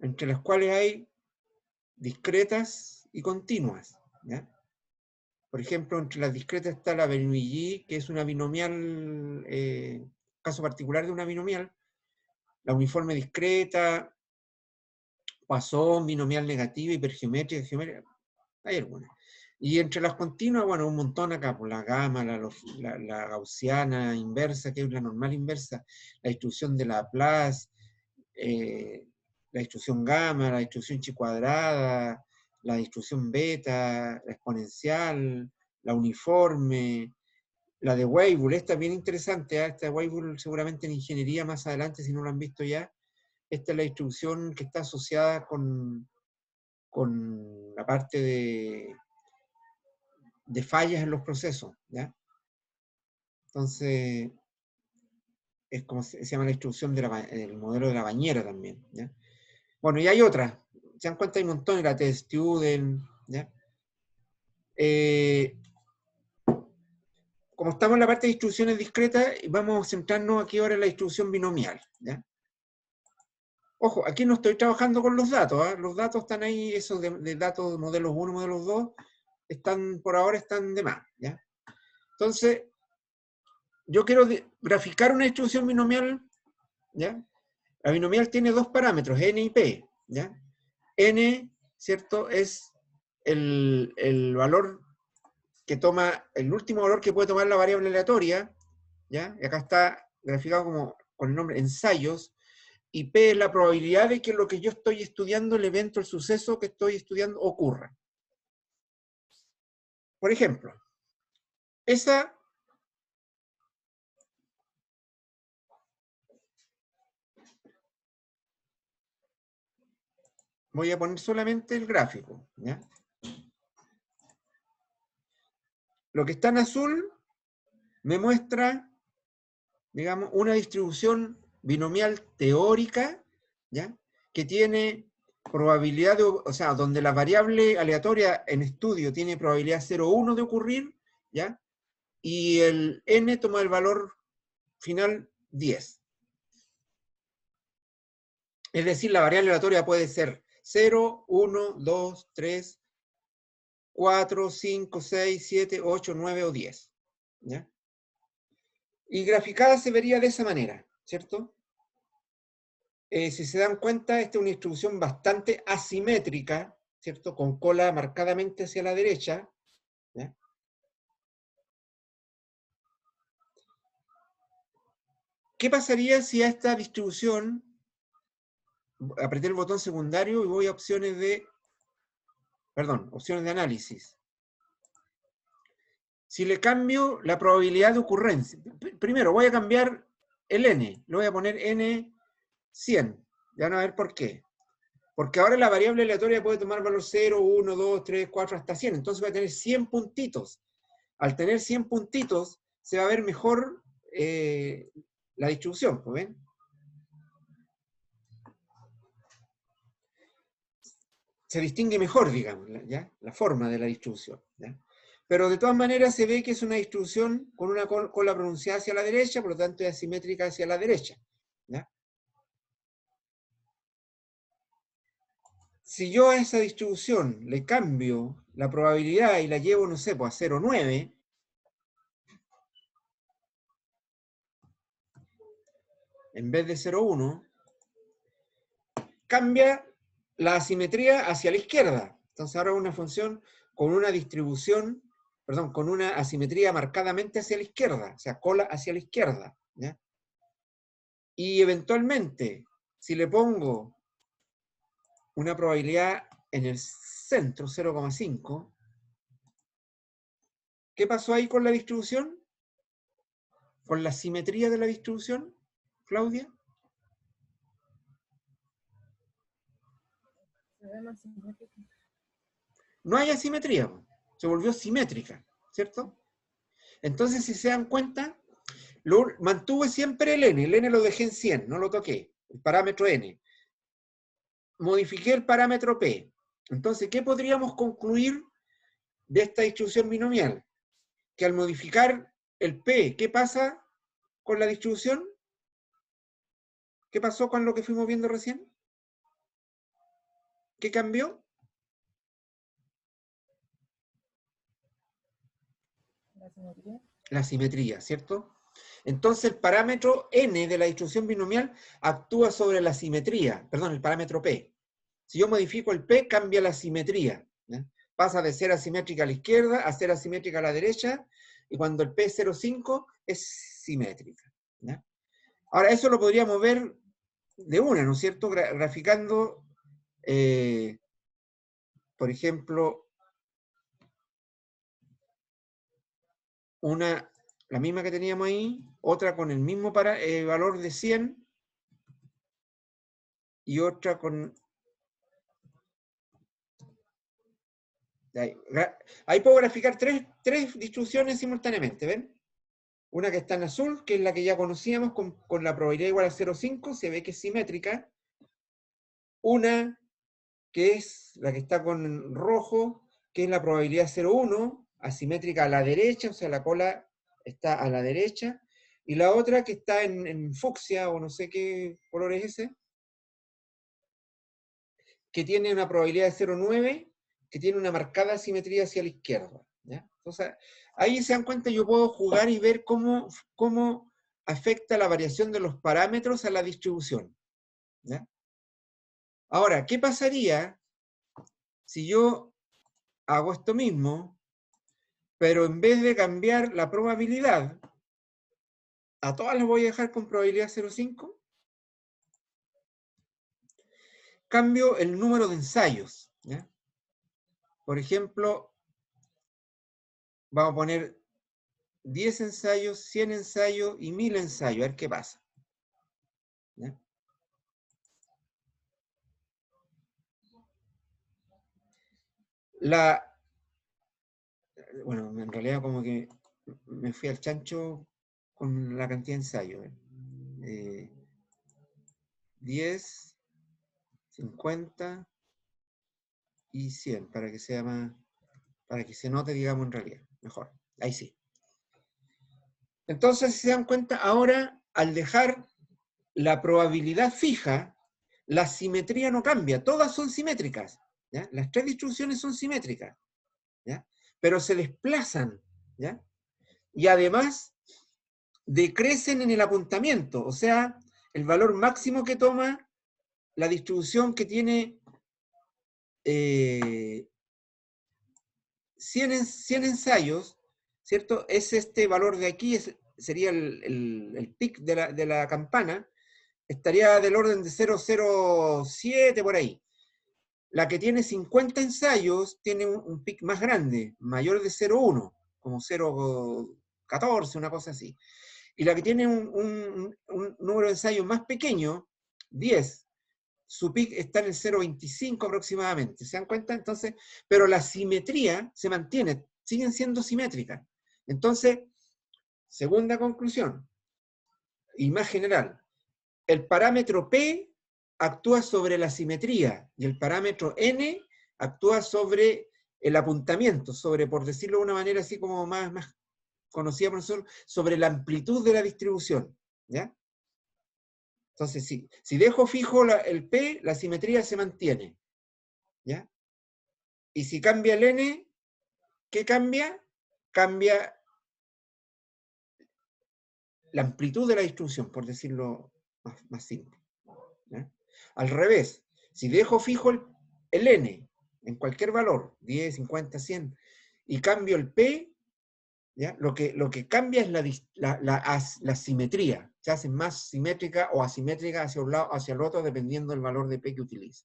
S1: entre las cuales hay discretas y continuas. ¿Ya? Por ejemplo, entre las discretas está la Bernoulli, que es una binomial, caso particular de una binomial, la uniforme discreta, Poisson, binomial negativa, hipergeométrica, geométrica, hay algunas. Y entre las continuas, bueno, un montón acá, por la gamma, la gaussiana inversa, que es la normal inversa, la distribución de Laplace, la distribución gamma, la distribución chi cuadrada, la distribución beta, la exponencial, la uniforme, la de Weibull. Esta es bien interesante, ¿eh? Esta de Weibull seguramente en ingeniería más adelante, si no lo han visto ya. Esta es la distribución que está asociada con la parte de fallas en los procesos. ¿Ya? Entonces, es como se llama la distribución del modelo de la bañera también. ¿Ya? Bueno, y hay otras. Se dan cuenta, hay un montón, la T-Student. ¿Ya? Como estamos en la parte de distribuciones discretas, vamos a centrarnos aquí ahora en la distribución binomial. ¿Ya? Ojo, aquí no estoy trabajando con los datos. ¿Eh? Los datos están ahí, esos de datos, modelos 1, modelos 2, por ahora están de más. ¿Ya? Entonces, yo quiero graficar una distribución binomial. ¿Ya? La binomial tiene dos parámetros, n y p. ¿Ya? N, ¿cierto?, es el valor que toma, el último valor que puede tomar la variable aleatoria. ¿Ya? Y acá está graficado como con el nombre ensayos. Y P es la probabilidad de que lo que yo estoy estudiando, el evento, el suceso que estoy estudiando, ocurra. Por ejemplo, esa voy a poner solamente el gráfico. ¿Ya? Lo que está en azul me muestra, digamos, una distribución binomial teórica, ¿ya?, que tiene probabilidad de, o sea, donde la variable aleatoria en estudio tiene probabilidad 0,1 de ocurrir, ¿ya? Y el n toma el valor final 10. Es decir, la variable aleatoria puede ser 0, 1, 2, 3, 4, 5, 6, 7, 8, 9 o 10. ¿Ya? Y graficada se vería de esa manera, ¿cierto? Si se dan cuenta, esta es una distribución bastante asimétrica, ¿cierto? Con cola marcadamente hacia la derecha. ¿Ya? ¿Qué pasaría si a esta distribución apreté el botón secundario y voy a opciones de, opciones de análisis? Si le cambio la probabilidad de ocurrencia, primero voy a cambiar el n, le voy a poner n 100, ya van a ver por qué. Porque ahora la variable aleatoria puede tomar valor 0, 1, 2, 3, 4, hasta 100, entonces voy a tener 100 puntitos. Al tener 100 puntitos, se va a ver mejor la distribución, ¿pues ven? Se distingue mejor, digamos, ¿ya? La forma de la distribución, ¿ya? Pero de todas maneras se ve que es una distribución con una cola pronunciada hacia la derecha, por lo tanto es asimétrica hacia la derecha, ¿ya? Si yo a esa distribución le cambio la probabilidad y la llevo, no sé, pues a 0,9, en vez de 0,1, cambia la asimetría hacia la izquierda. Entonces ahora una función con una distribución, perdón, con una asimetría marcadamente hacia la izquierda, o sea, cola hacia la izquierda, ¿ya? Y eventualmente, si le pongo una probabilidad en el centro, 0,5, ¿qué pasó ahí con la distribución? ¿Con la simetría de la distribución, Claudia? No hay asimetría, se volvió simétrica, ¿cierto? Entonces, si se dan cuenta, mantuve siempre el n lo dejé en 100, no lo toqué, el parámetro n. Modifiqué el parámetro p. Entonces, ¿qué podríamos concluir de esta distribución binomial? Que al modificar el p, ¿qué pasa con la distribución? ¿Qué pasó con lo que fuimos viendo recién? ¿Qué cambió? La simetría, ¿cierto? Entonces el parámetro n de la distribución binomial actúa sobre la simetría, perdón, el parámetro p. Si yo modifico el p, cambia la simetría, ¿ya? Pasa de ser asimétrica a la izquierda a ser asimétrica a la derecha, y cuando el p es 0,5 es simétrica, ¿ya? Ahora, eso lo podríamos ver de una, ¿no es cierto? Graficando, por ejemplo, la misma que teníamos ahí, otra con el mismo valor de 100 y otra con... Ahí puedo graficar tres distribuciones simultáneamente, ¿ven? Una que está en azul, que es la que ya conocíamos, con la probabilidad igual a 0,5, se ve que es simétrica. Una que es la que está con rojo, que es la probabilidad 0,1, asimétrica a la derecha, o sea, la cola está a la derecha. Y la otra que está en fucsia, o no sé qué color es ese, que tiene una probabilidad de 0,9, que tiene una marcada asimetría hacia la izquierda, ¿ya? Entonces, ahí se dan cuenta, yo puedo jugar y ver cómo afecta la variación de los parámetros a la distribución, ¿ya? Ahora, ¿qué pasaría si yo hago esto mismo, pero en vez de cambiar la probabilidad, a todas las voy a dejar con probabilidad 0,5? Cambio el número de ensayos, ¿ya? Por ejemplo, vamos a poner 10 ensayos, 100 ensayos y 1000 ensayos, a ver qué pasa, ¿ya? Bueno, en realidad como que me fui al chancho con la cantidad de ensayos. 10, 50 y 100, para que sea más, para que se note, digamos, en realidad. Mejor, ahí sí. Entonces, si se dan cuenta, ahora, al dejar la probabilidad fija, la simetría no cambia, todas son simétricas, ¿ya? Las tres distribuciones son simétricas, ¿ya? Pero se desplazan, ¿ya? Y además decrecen en el apuntamiento, o sea, el valor máximo que toma la distribución que tiene 100 ensayos, ¿cierto? Es este valor de aquí, sería el pic de la campana, estaría del orden de 0,07 por ahí. La que tiene 50 ensayos tiene un pic más grande, mayor de 0,1, como 0,14, una cosa así. Y la que tiene un número de ensayos más pequeño, 10, su peak está en el 0,25 aproximadamente. ¿Se dan cuenta? Entonces, pero la simetría se mantiene, siguen siendo simétricas. Entonces, segunda conclusión, y más general, el parámetro P actúa sobre la simetría y el parámetro N actúa sobre el apuntamiento, sobre, por decirlo de una manera así como más conocida por nosotros, sobre la amplitud de la distribución. ¿Ya? Entonces, si dejo fijo el P, la simetría se mantiene. ¿Ya? Y si cambia el N, ¿qué cambia? Cambia la amplitud de la distribución, por decirlo más simple. ¿Ya? Al revés, si dejo fijo el N en cualquier valor, 10, 50, 100, y cambio el P, ¿ya? Lo que cambia es la simetría. Se hace más simétrica o asimétrica hacia un lado o hacia el otro, dependiendo del valor de P que utilice.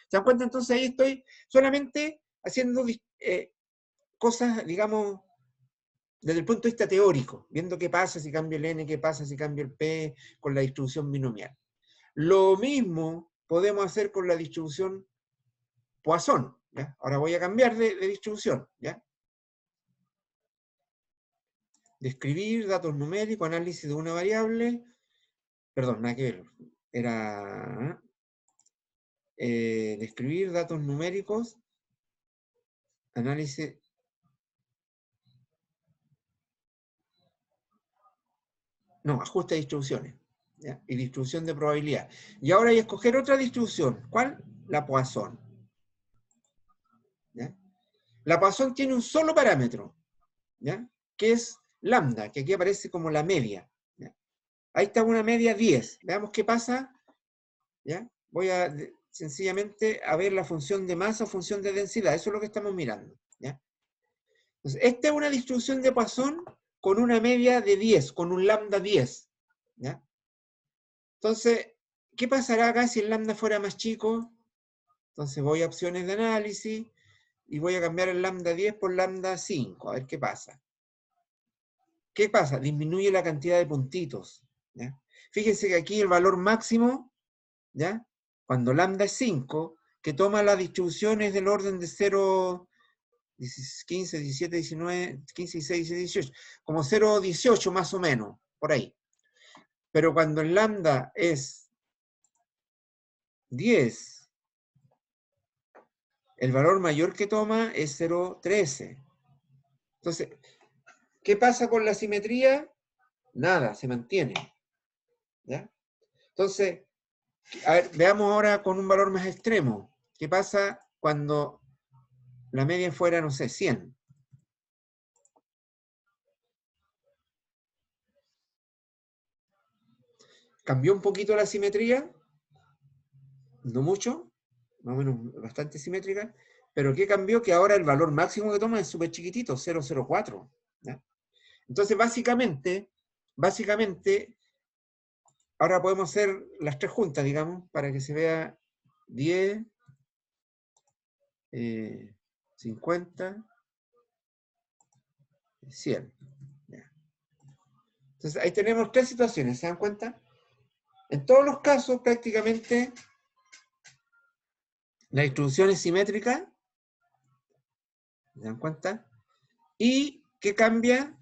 S1: ¿Se dan cuenta? Entonces ahí estoy solamente haciendo cosas, digamos, desde el punto de vista teórico, viendo qué pasa si cambio el N, qué pasa si cambio el P con la distribución binomial. Lo mismo podemos hacer con la distribución Poisson. ¿Ya? Ahora voy a cambiar de distribución. ¿Ya? Describir datos numéricos, análisis de una variable. Perdón, nada que ver. Era describir datos numéricos, análisis. No, ajuste de distribuciones. ¿Ya? Y distribución de probabilidad. Y ahora hay que escoger otra distribución. ¿Cuál? La Poisson. ¿Ya? La Poisson tiene un solo parámetro, ¿ya? Que es lambda, que aquí aparece como la media. ¿Ya? Ahí está una media 10. Veamos qué pasa. ¿Ya? Voy a sencillamente a ver la función de masa o función de densidad. Eso es lo que estamos mirando. ¿Ya? Entonces, esta es una distribución de Poisson con una media de 10, con un lambda 10. ¿Ya? Entonces, ¿qué pasará acá si el lambda fuera más chico? Entonces voy a opciones de análisis y voy a cambiar el lambda 10 por lambda 5, a ver qué pasa. ¿Qué pasa? Disminuye la cantidad de puntitos. ¿Ya? Fíjense que aquí el valor máximo, ¿ya? Cuando lambda es 5, que toma las distribuciones del orden de 0, 15, 17, 19, 15, 16, 18, como 0,18 más o menos, por ahí. Pero cuando el lambda es 10, el valor mayor que toma es 0,13. Entonces, ¿qué pasa con la simetría? Nada, se mantiene. ¿Ya? Entonces, a ver, veamos ahora con un valor más extremo. ¿Qué pasa cuando la media fuera, no sé, 100? ¿Cambió un poquito la simetría? No mucho, más o menos bastante simétrica. Pero ¿qué cambió? Que ahora el valor máximo que toma es súper chiquitito, 0,04. ¿Ya? Entonces, básicamente, ahora podemos hacer las tres juntas, digamos, para que se vea 10, 50, 100. ¿Ya? Entonces, ahí tenemos tres situaciones, ¿se dan cuenta? En todos los casos, prácticamente, la distribución es simétrica, ¿se dan cuenta? Y que cambia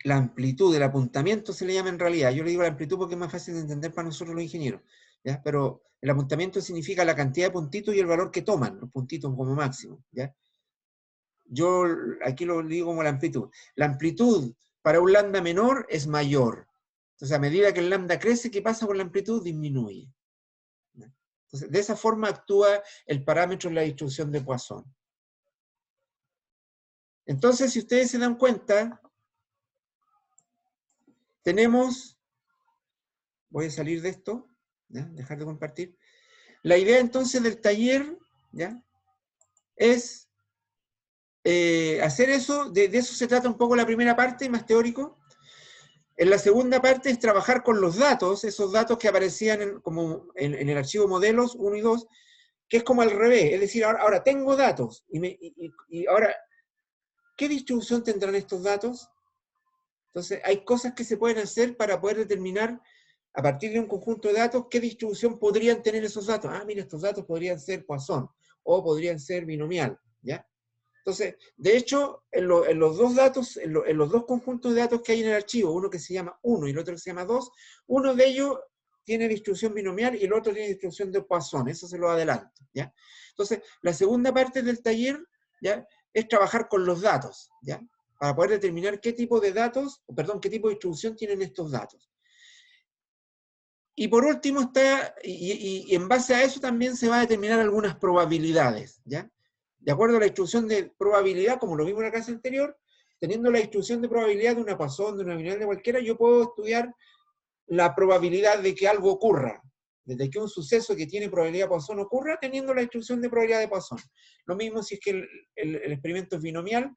S1: la amplitud, el apuntamiento se le llama en realidad. Yo le digo la amplitud porque es más fácil de entender para nosotros los ingenieros. ¿Ya? Pero el apuntamiento significa la cantidad de puntitos y el valor que toman, los puntitos como máximo. ¿Ya? Yo aquí lo digo como la amplitud. La amplitud para un lambda menor es mayor. Entonces, a medida que el lambda crece, ¿qué pasa con la amplitud? Disminuye. ¿Ya? Entonces, de esa forma actúa el parámetro en la distribución de Poisson. Entonces, si ustedes se dan cuenta, tenemos, voy a salir de esto, ¿ya? Dejar de compartir. La idea entonces del taller, ¿ya? Es hacer eso, de eso se trata un poco la primera parte, más teórico. En la segunda parte es trabajar con los datos, esos datos que aparecían en el archivo modelos 1 y 2, que es como al revés, es decir, ahora tengo datos, y ahora, ¿qué distribución tendrán estos datos? Entonces, hay cosas que se pueden hacer para poder determinar, a partir de un conjunto de datos, qué distribución podrían tener esos datos. Ah, mira, estos datos podrían ser Poisson, o podrían ser binomial, ¿ya? Entonces, de hecho, en los dos datos, en los dos conjuntos de datos que hay en el archivo, uno que se llama 1 y el otro que se llama 2, uno de ellos tiene distribución binomial y el otro tiene distribución de Poisson, eso se lo adelanto, ¿ya? Entonces, la segunda parte del taller, ¿ya?, es trabajar con los datos, ¿ya?, para poder determinar qué tipo de datos, perdón, qué tipo de distribución tienen estos datos. Y por último está, y en base a eso también se va a determinar algunas probabilidades, ¿ya? De acuerdo a la distribución de probabilidad, como lo vimos en la clase anterior, teniendo la distribución de probabilidad de una Poisson, de una binomial, de cualquiera, yo puedo estudiar la probabilidad de que algo ocurra, desde que un suceso que tiene probabilidad Poisson ocurra, teniendo la distribución de probabilidad de Poisson. Lo mismo si es que el experimento es binomial,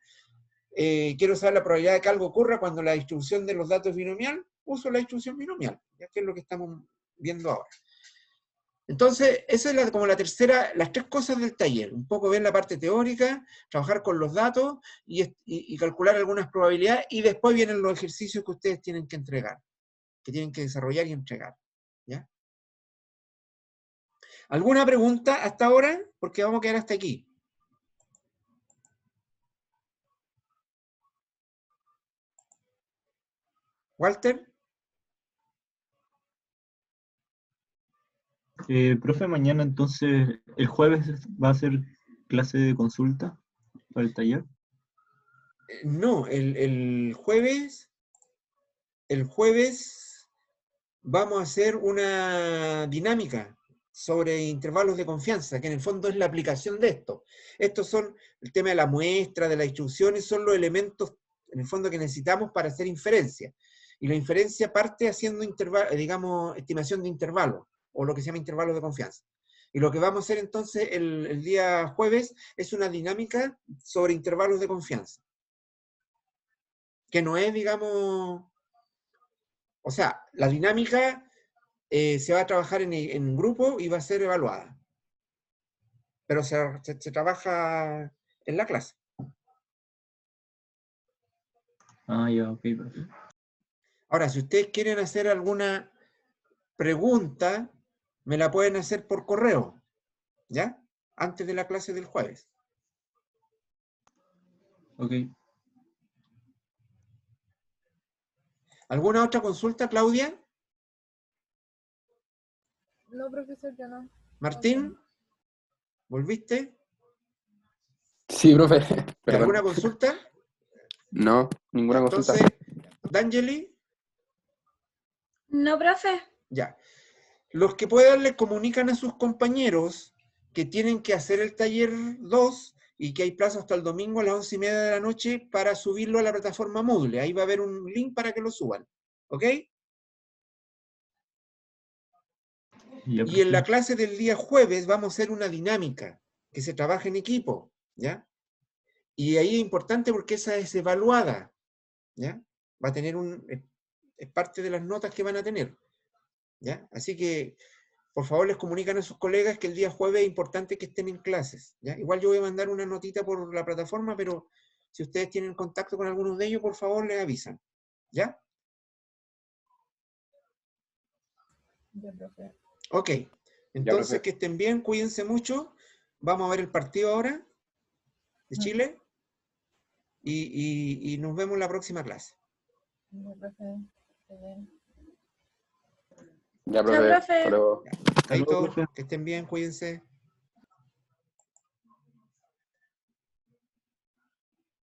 S1: quiero saber la probabilidad de que algo ocurra cuando la distribución de los datos es binomial, uso la distribución binomial, ya que es lo que estamos viendo ahora. Entonces, esa es como la tercera, las tres cosas del taller. Un poco ver la parte teórica, trabajar con los datos y calcular algunas probabilidades, y después vienen los ejercicios que ustedes tienen que entregar, que tienen que desarrollar y entregar, ¿ya? ¿Alguna pregunta hasta ahora? Porque vamos a quedar hasta aquí. ¿Walter?
S2: Profe, mañana entonces, el jueves va a ser clase de consulta para el taller.
S1: No, el jueves vamos a hacer una dinámica sobre intervalos de confianza, que en el fondo es la aplicación de esto. Estos son el tema de la muestra, de las instrucciones, son los elementos, en el fondo, que necesitamos para hacer inferencia. Y la inferencia parte haciendo, digamos, estimación de intervalos, o lo que se llama intervalos de confianza. Y lo que vamos a hacer entonces el día jueves es una dinámica sobre intervalos de confianza. Que no es, digamos, o sea, la dinámica se va a trabajar en grupo y va a ser evaluada. Pero se trabaja en la clase.
S2: Ah, ya, ok, profe.
S1: Ahora, si ustedes quieren hacer alguna pregunta, me la pueden hacer por correo, ¿ya? Antes de la clase del jueves.
S2: Ok.
S1: ¿Alguna otra consulta, Claudia?
S3: No, profesor, yo no.
S1: ¿Martín? ¿Volviste?
S4: Sí, profe. Perdón.
S1: ¿Alguna consulta?
S4: No, ninguna consulta.
S1: Entonces, ¿D'Angeli?
S3: No, profe.
S1: Ya. Los que puedan le comunican a sus compañeros que tienen que hacer el taller 2 y que hay plazo hasta el domingo a las 11:30 de la noche para subirlo a la plataforma Moodle. Ahí va a haber un link para que lo suban. ¿Ok?
S2: Ya,
S1: Y en la
S2: profe.
S1: clase del día jueves vamos a hacer una dinámica que se trabaja en equipo, ¿ya? Y ahí es importante porque esa es evaluada, ¿ya? Va a tener es parte de las notas que van a tener, ¿ya? Así que, por favor, les comunican a sus colegas que el día jueves es importante que estén en clases, ¿ya? Igual yo voy a mandar una notita por la plataforma, pero si ustedes tienen contacto con algunos de ellos, por favor, les avisan, ¿ya?
S3: Ya, profe.
S1: Ok. Entonces,
S4: profe.
S1: que estén bien, cuídense mucho. Vamos a ver el partido ahora de Chile y nos vemos en la próxima clase.
S3: Ya, profe. Está bien.
S4: Ya,
S3: Chao,
S4: profe.
S3: profe.
S4: Hasta luego.
S2: Hasta luego,
S1: Chaito,
S2: profe.
S1: que estén bien, cuídense.